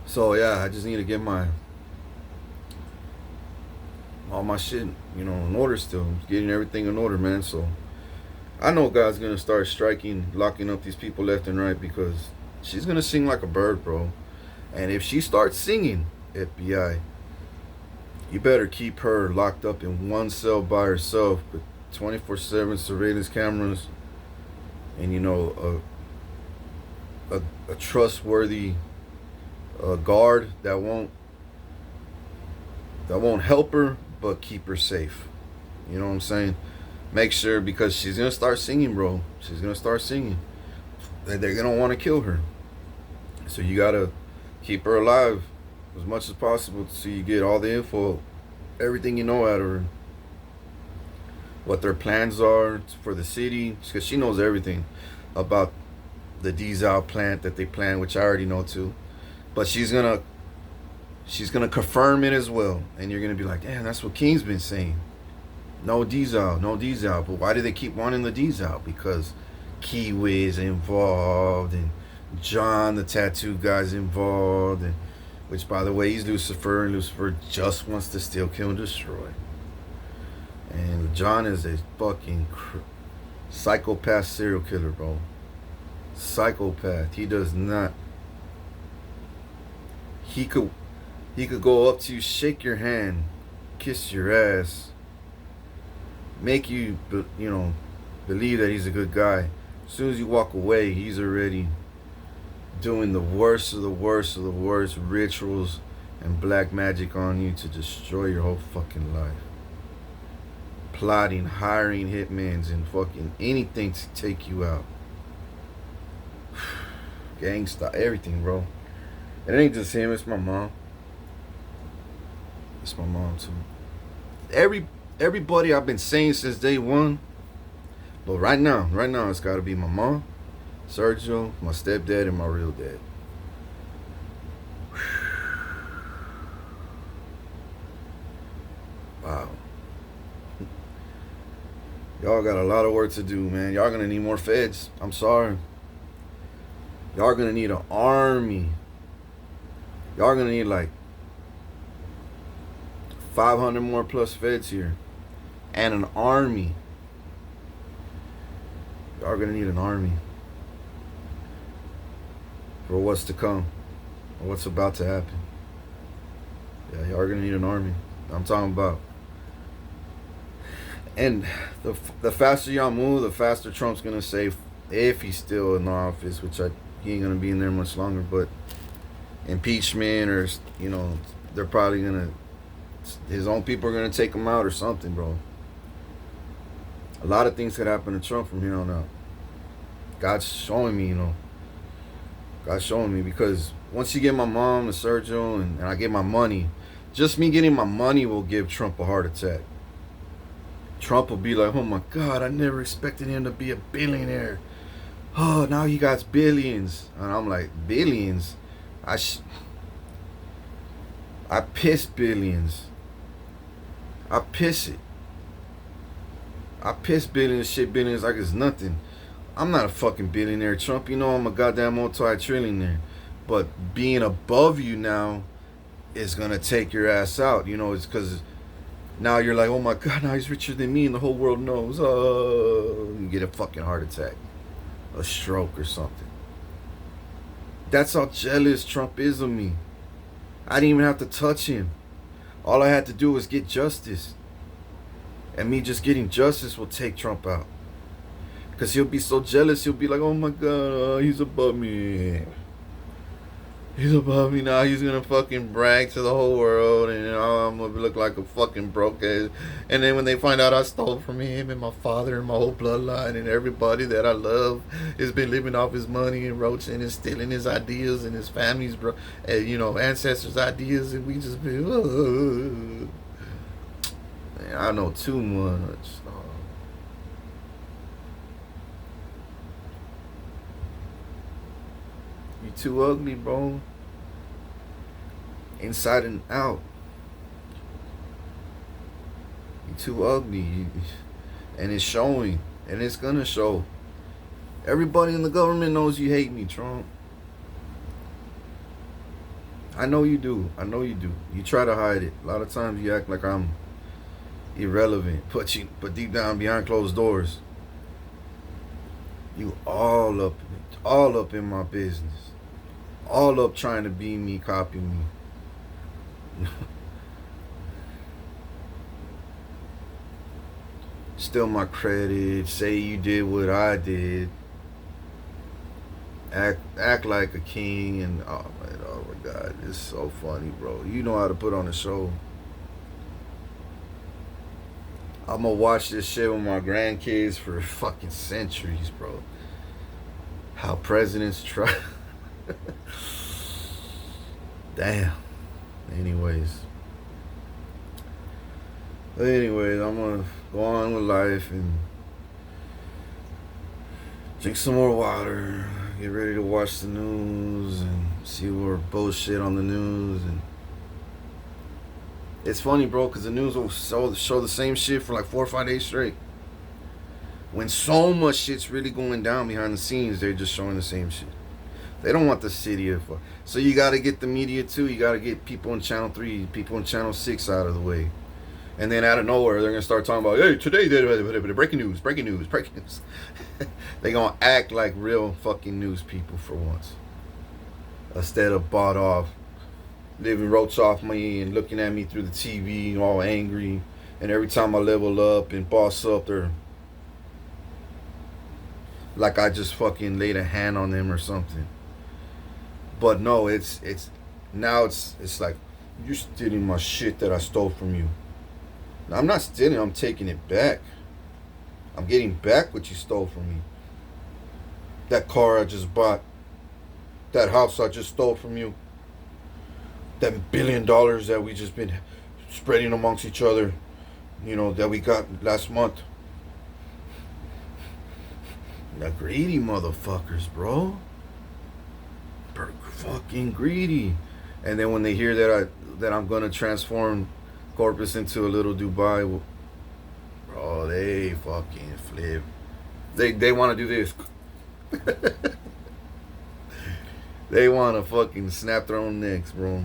So yeah, I just need to get all my shit, you know, in order still. Getting everything in order, man. So I know God's gonna start striking, locking up these people left and right because she's gonna sing like a bird, bro. And if she starts singing, FBI, you better keep her locked up in one cell by herself with 24/7 surveillance cameras and, you know, a trustworthy guard that won't help her but keep her safe. You know what I'm saying? Make sure, because she's gonna start singing, bro. She's gonna start singing. They're gonna want to kill her. So you gotta keep her alive as much as possible so you get all the info, everything you know out of her. What their plans are for the city, because she knows everything about the diesel plant that they plan, which I already know too. But she's gonna confirm it as well, and you're gonna be like, damn, that's what King's been saying. No diesel, no diesel. But why do they keep wanting the diesel? Because Kiwi's involved, and John, the tattoo guy's involved, and which, by the way, he's Lucifer, and Lucifer just wants to steal, kill, and destroy. And John is a fucking psychopath serial killer, bro. Psychopath. He does not. He could go up to you, shake your hand, kiss your ass, make you, you know, believe that he's a good guy. As soon as you walk away, he's already doing the worst of the worst of the worst rituals and black magic on you to destroy your whole fucking life. Plotting, hiring hitmans, and fucking anything to take you out. Gangsta, everything, bro. It ain't just him, it's my mom. It's my mom too. Everybody I've been saying since day one. But right now, it's gotta be my mom, Sergio, my stepdad, and my real dad. Wow. Y'all got a lot of work to do, man. Y'all gonna need more feds. I'm sorry. Y'all gonna need an army. Y'all gonna need like 500 more plus feds here. And an army. Y'all gonna need an army. For what's to come. Or what's about to happen. Yeah, y'all gonna need an army. I'm talking about. And the faster y'all move, the faster Trump's gonna say, if he's still in the office, which he ain't gonna be in there much longer, but impeachment, or, you know, they're probably gonna, his own people are gonna take him out or something, bro. A lot of things could happen to Trump from here on out. God's showing me, you know. God's showing me, because once you get my mom, the Sergio, and I get my money, just me getting my money will give Trump a heart attack. Trump will be like, oh my God, I never expected him to be a billionaire. Oh, now he got billions. And I'm like, billions? I sh- I piss billions. I piss it. I piss billions, shit billions like it's nothing. I'm not a fucking billionaire, Trump. You know I'm a goddamn multi-trillionaire. But being above you now is gonna take your ass out. You know, it's because now you're like, oh my god, now he's richer than me and the whole world knows. You get a fucking heart attack, a stroke or something. That's how jealous Trump is of me. I didn't even have to touch him. All I had to do was get justice. And me just getting justice will take Trump out. Because he'll be so jealous, he'll be like, oh my god, he's above me. He's above me now. He's gonna fucking brag to the whole world, and I'm gonna look like a fucking broke ass. And then when they find out I stole from him and my father and my whole bloodline and everybody that I love has been living off his money and roaching and stealing his ideas and his family's, ancestors' ideas, and we just be, man, I know too much. You too ugly, bro. Inside and out. You too ugly. And it's showing. And it's gonna show. Everybody in the government knows you hate me, Trump. I know you do. I know you do. You try to hide it. A lot of times you act like I'm irrelevant. But deep down behind closed doors, you all up in my business. All up trying to be me, copy me. Steal my credit, say you did what I did. Act like a king, and oh my god, it's so funny, bro. You know how to put on a show. I'm gonna watch this shit with my grandkids for fucking centuries, bro. How presidents try. Damn. Anyways, I'm gonna go on with life and drink some more water, get ready to watch the news and see more bullshit on the news. And it's funny, bro, because the news will show the same shit for like 4 or 5 days straight. When so much shit's really going down behind the scenes, they're just showing the same shit. They don't want the city of... So you got to get the media too. You got to get people on Channel 3, people on Channel 6 out of the way. And then out of nowhere, they're going to start talking about, hey, today, breaking news. They're going to act like real fucking news people for once. Instead of bought off, living roach off me and looking at me through the TV all angry. And every time I level up and boss up, they're like I just fucking laid a hand on them or something. But no, it's like, you're stealing my shit that I stole from you. Now, I'm not stealing, I'm taking it back. I'm getting back what you stole from me. That car I just bought. That house I just stole from you. That $1 billion that we just been spreading amongst each other, that we got last month. The greedy motherfuckers, bro. Fucking greedy. And then when they hear that I'm gonna transform Corpus into a little Dubai, bro, they fucking flip. They want to do this. They want to fucking snap their own necks, bro.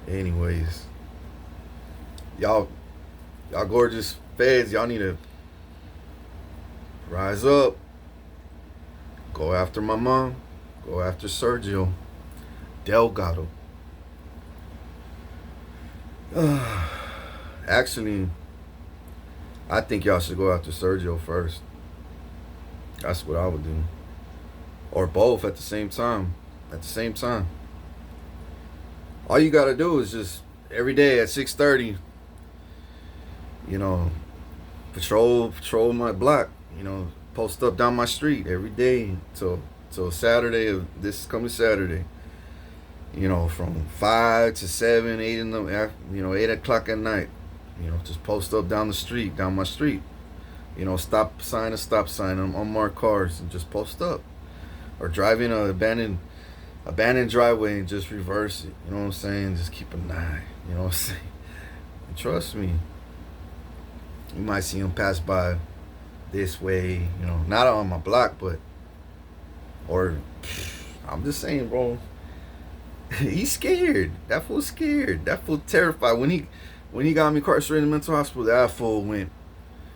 Anyways, y'all gorgeous feds, y'all need to rise up. Go after my mom. Go after Sergio Delgado. Actually, I think y'all should go after Sergio first. That's what I would do. Or both at the same time. All you gotta do is just every day at 6:30, patrol my block. Post up down my street every day till Saturday of this coming Saturday. From 5 to 7, 8 in the 8 o'clock at night. Just post up down my street. Stop sign, unmarked cars, and just post up. Or driving an abandoned abandoned driveway and just reverse it. You know what I'm saying? Just keep an eye. You know what I'm saying? And trust me, you might see him pass by this way. You know, not on my block, but or I'm just saying, bro. He's scared. That fool's scared. That fool terrified. When he got me incarcerated in the mental hospital, that fool went.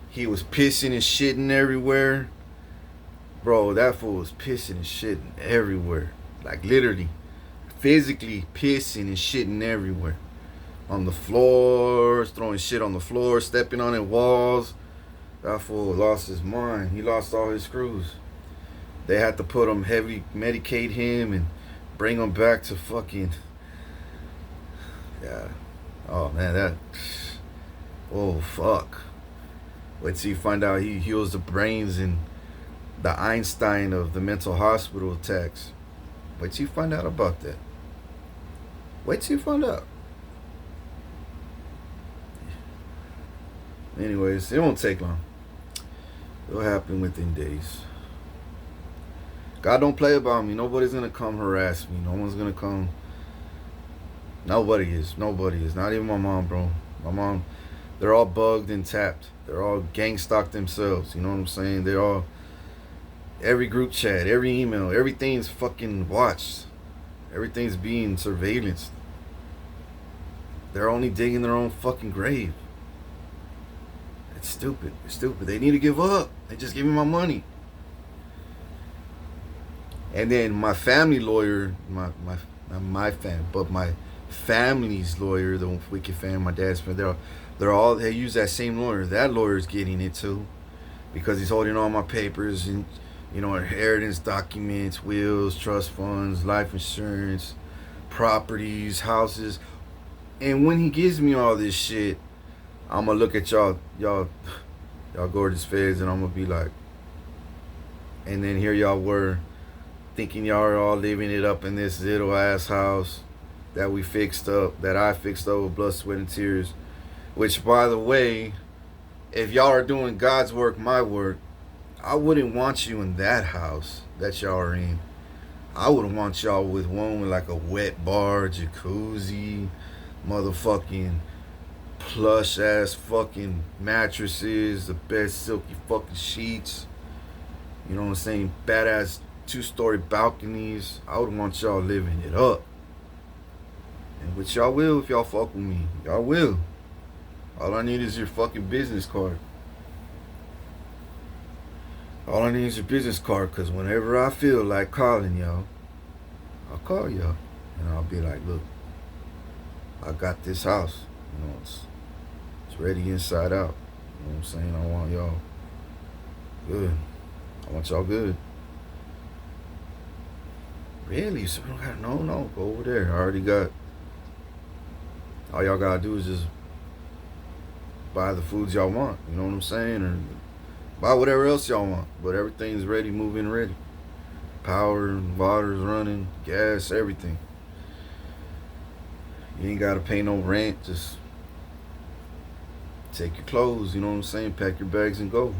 He was pissing and shitting everywhere. Bro, that fool was pissing and shitting everywhere. Like literally, physically pissing and shitting everywhere. On the floor, throwing shit on the floor, stepping on the walls. That fool lost his mind. He lost all his screws. They had to put him heavy, medicate him, and bring him back to fucking. Yeah. Oh man, that. Oh fuck. Wait till you find out he heals the brains and the Einstein of the mental hospital attacks. Wait till you find out about that. Wait till you find out. Anyways, it won't take long. It'll happen within days. God don't play about me. Nobody's gonna come harass me. No one's gonna come. Nobody is. Nobody is. Not even my mom, bro. My mom, they're all bugged and tapped. They're all gang stalked themselves. You know what I'm saying? They're all, every group chat, every email, everything's fucking watched. Everything's being surveillanced. They're only digging their own fucking grave. It's stupid. It's stupid. They need to give up. They just give me my money. And then my family lawyer, not my family, but my family's lawyer, the wicked family, my dad's family, they use that same lawyer. That lawyer's getting it too, because he's holding all my papers and, you know, inheritance documents, wills, trust funds, life insurance, properties, houses. And when he gives me all this shit, I'm gonna look at y'all gorgeous feds, and I'm gonna be like, and then here y'all were, thinking y'all are all living it up in this little ass house that we fixed up, that I fixed up with blood, sweat, and tears. Which, by the way, if y'all are doing God's work, my work, I wouldn't want you in that house that y'all are in. I would want y'all with one with like a wet bar, jacuzzi, motherfucking plush ass fucking mattresses, the best silky fucking sheets. You know what I'm saying? Badass 2-story balconies. I would want y'all living it up. And which y'all will if y'all fuck with me. Y'all will. All I need is your fucking business card. All I need is your business card, because whenever I feel like calling y'all, I'll call y'all. And I'll be like, look, I got this house. You know, it's ready inside out. You know what I'm saying? I want y'all good. I want y'all good. Really? So no, go over there. I already got. All y'all gotta do is just buy the foods y'all want. You know what I'm saying? Or buy whatever else y'all want. But everything's ready, moving ready. Power, water's running, gas, everything. You ain't gotta pay no rent. Just take your clothes, you know what I'm saying? Pack your bags and go.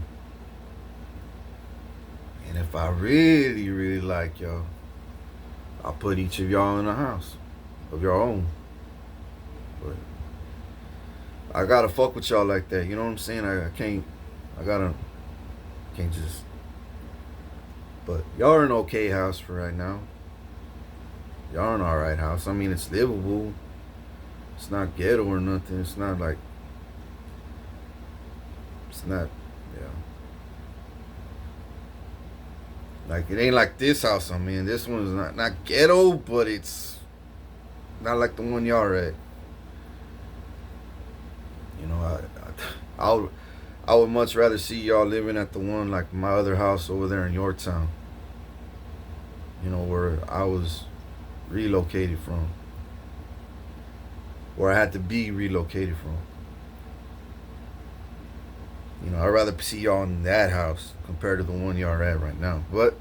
And if I really, really like y'all, I'll put each of y'all in a house of your own. But I gotta fuck with y'all like that, you know what I'm saying? I can't just. But y'all are an okay house for right now. Y'all are an alright house. I mean, it's livable. It's not ghetto or nothing. It's not like. It's not, yeah. Like, it ain't like this house I'm in. This one's not ghetto, but it's not like the one y'all are at. You know, I would much rather see y'all living at the one like my other house over there in Yorktown. You know, where I was relocated from. Where I had to be relocated from. You know, I'd rather see y'all in that house compared to the one y'all are at right now. But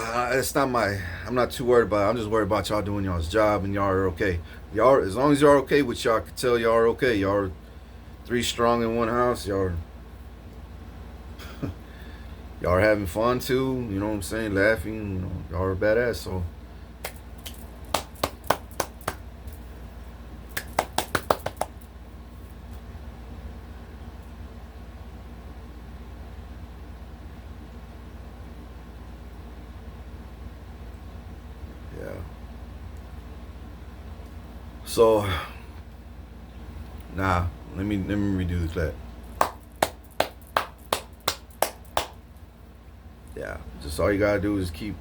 it's not I'm not too worried about it. I'm just worried about y'all doing y'all's job and y'all are okay. Y'all, as long as y'all are okay with y'all, I can tell y'all are okay. Y'all are 3 strong in one house. Y'all y'all are having fun too. You know what I'm saying? Laughing. You know, y'all are badass. So. Yeah. So. Nah. Let me redo the clap. Yeah. Just all you gotta do is keep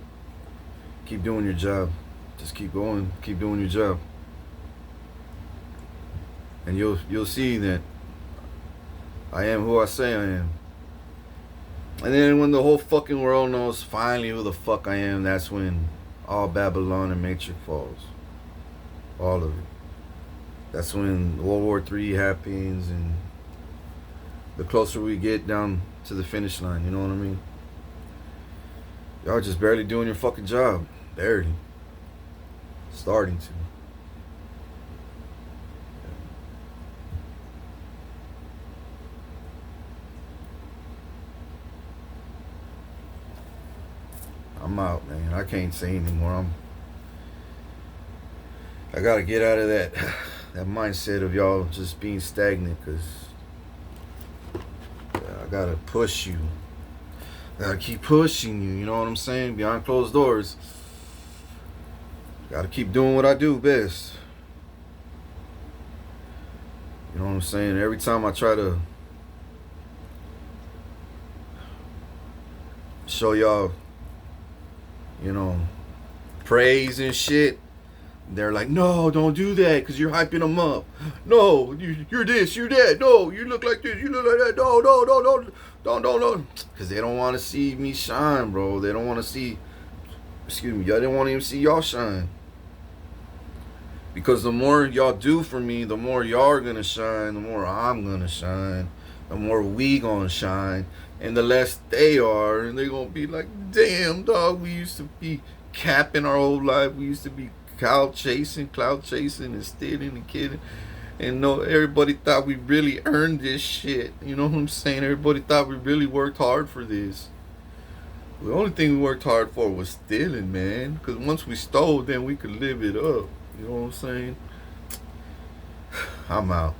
doing your job. Just keep going. Keep doing your job. And you'll see that I am who I say I am. And then when the whole fucking world knows finally who the fuck I am, that's when all Babylon and Matrix falls. All of it. That's when World War III happens, and the closer we get down to the finish line, you know what I mean? Y'all just barely doing your fucking job. Barely. Starting to. I'm out, man. I can't say anymore. I gotta get out of that mindset of y'all just being stagnant, because I gotta push you. Gotta keep pushing you, you know what I'm saying? Behind closed doors. Gotta keep doing what I do best. You know what I'm saying? Every time I try to show y'all, you know, praise and shit, they're like, no, don't do that, because you're hyping them up. No, you're this, you're that. No, you look like this, you look like that. No. Because they don't want to see me shine, bro. They don't want to see, excuse me, y'all didn't want to even see y'all shine. Because the more y'all do for me, the more y'all are going to shine, the more I'm going to shine, the more we going to shine, and the less they are, and they're going to be like, damn, dog, we used to be capping our whole life. We used to be cloud chasing, and stealing and kidding. And no, everybody thought we really earned this shit. You know what I'm saying? Everybody thought we really worked hard for this. The only thing we worked hard for was stealing, man. Because once we stole, then we could live it up. You know what I'm saying? I'm out.